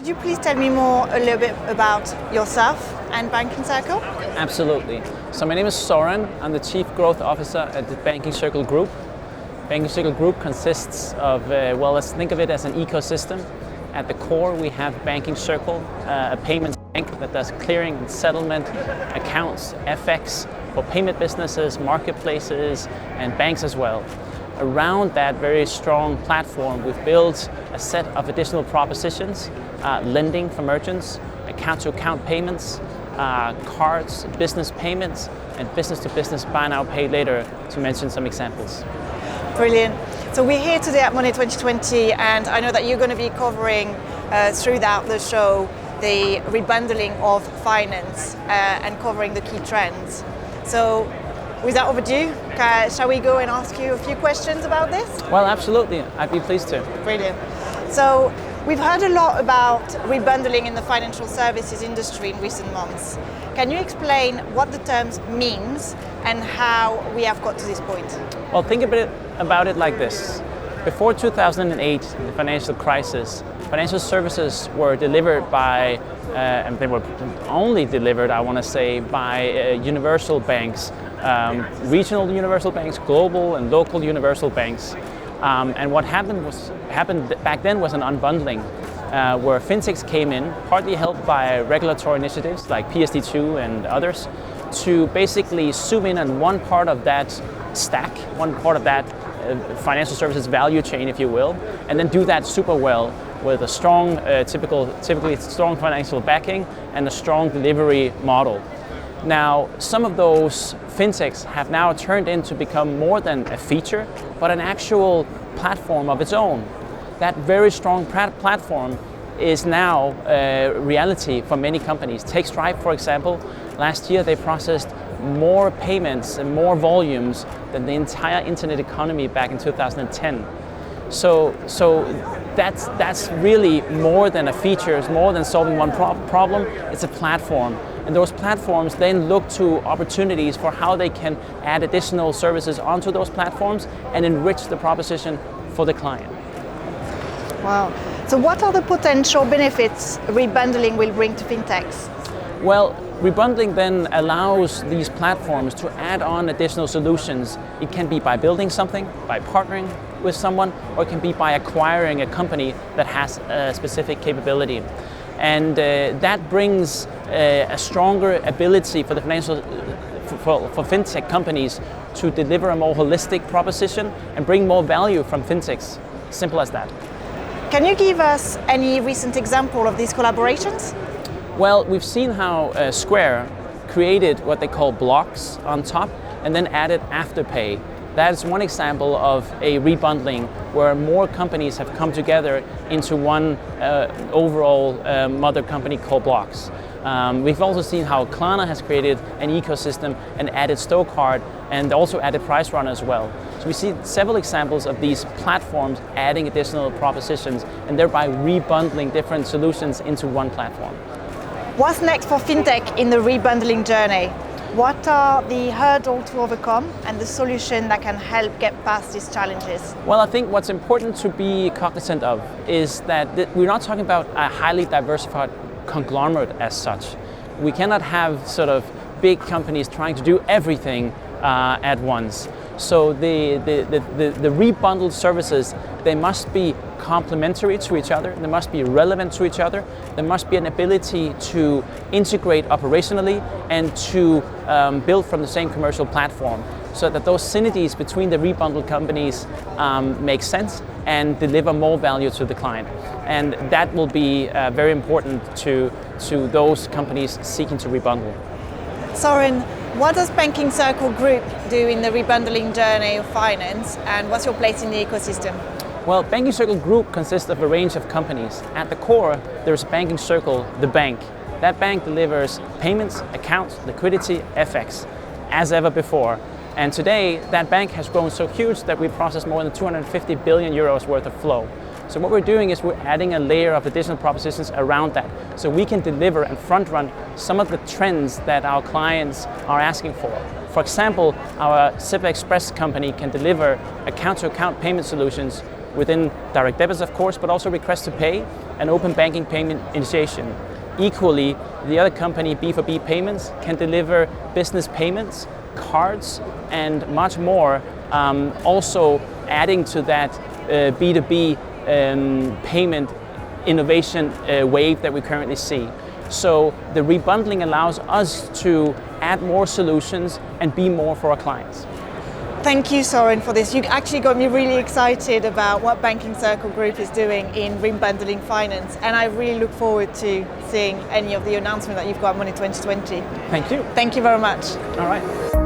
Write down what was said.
Could you please tell me a little bit about yourself and Banking Circle? Absolutely. So my name is Søren. I'm the Chief Growth Officer at the Banking Circle Group. Banking Circle Group consists of, let's think of it as an ecosystem. At the core, we have Banking Circle, a payments bank that does clearing and settlement, accounts, FX for payment businesses, marketplaces, and banks as well. Around that very strong platform, we've built a set of additional propositions, lending for merchants, account-to-account payments, cards, business payments, and business-to-business buy now, pay later, to mention some examples. Brilliant. So we're here today at Money20, and I know that you're going to be covering throughout the show the rebundling of finance and covering the key trends. So without overdue, shall we go and ask you a few questions about this? Well, absolutely. I'd be pleased to. Brilliant. So we've heard a lot about rebundling in the financial services industry in recent months. Can you explain what the term means and how we have got to this point? Well, think about it like this. Before 2008, the financial crisis, financial services were delivered by, and they were only delivered, I want to say, by universal banks, regional universal banks, global and local universal banks. And what happened back then was an unbundling, where fintechs came in, partly helped by regulatory initiatives like PSD2 and others, to basically zoom in on one part of that stack, one part of that financial services value chain, if you will, and then do that super well with a strong, typically strong financial backing and a strong delivery model. Now, some of those fintechs have now turned into become more than a feature, but an actual platform of its own. That very strong platform is now a reality for many companies. Take Stripe, for example. Last year they processed more payments and more volumes than the entire internet economy back in 2010. So that's really more than a feature, it's more than solving one problem, it's a platform. And those platforms then look to opportunities for how they can add additional services onto those platforms and enrich the proposition for the client. Wow. So what are the potential benefits rebundling will bring to fintechs? Well, rebundling then allows these platforms to add on additional solutions. It can be by building something, by partnering with someone, or it can be by acquiring a company that has a specific capability. And that brings a stronger ability for the for fintech companies to deliver a more holistic proposition and bring more value from fintechs. Simple as that. Can you give us any recent example of these collaborations? Well, we've seen how Square created what they call blocks on top and then added Afterpay. That is one example of a rebundling where more companies have come together into one overall mother company called Blocks. We've also seen how Klarna has created an ecosystem and added Stocard and also added PriceRunner as well. So we see several examples of these platforms adding additional propositions and thereby rebundling different solutions into one platform. What's next for fintech in the rebundling journey? What are the hurdles to overcome and the solution that can help get past these challenges? Well, I think what's important to be cognizant of is that we're not talking about a highly diversified conglomerate as such. We cannot have sort of big companies trying to do everything at once. So the rebundled services, they must be complementary to each other, they must be relevant to each other, there must be an ability to integrate operationally and to build from the same commercial platform so that those synergies between the rebundled companies make sense and deliver more value to the client. And that will be very important to those companies seeking to rebundle. Søren, what does Banking Circle Group do in the rebundling journey of finance, and what's your place in the ecosystem? Well, Banking Circle Group consists of a range of companies. At the core, there's Banking Circle, the bank. That bank delivers payments, accounts, liquidity, FX, as ever before. And today, that bank has grown so huge that we process more than 250 billion euros worth of flow. So what we're doing is we're adding a layer of additional propositions around that, so we can deliver and front-run some of the trends that our clients are asking for. For example, our SIP Express company can deliver account-to-account payment solutions within direct debits, of course, but also request to pay and open banking payment initiation. Equally, the other company, B4B Payments, can deliver business payments, cards, and much more, also adding to that B2B payment innovation wave that we currently see. So the rebundling allows us to add more solutions and be more for our clients. Thank you, Søren, for this. You actually got me really excited about what Banking Circle Group is doing in rebundling finance, and I really look forward to seeing any of the announcements that you've got at Money 2020. Thank you. Thank you very much. All right.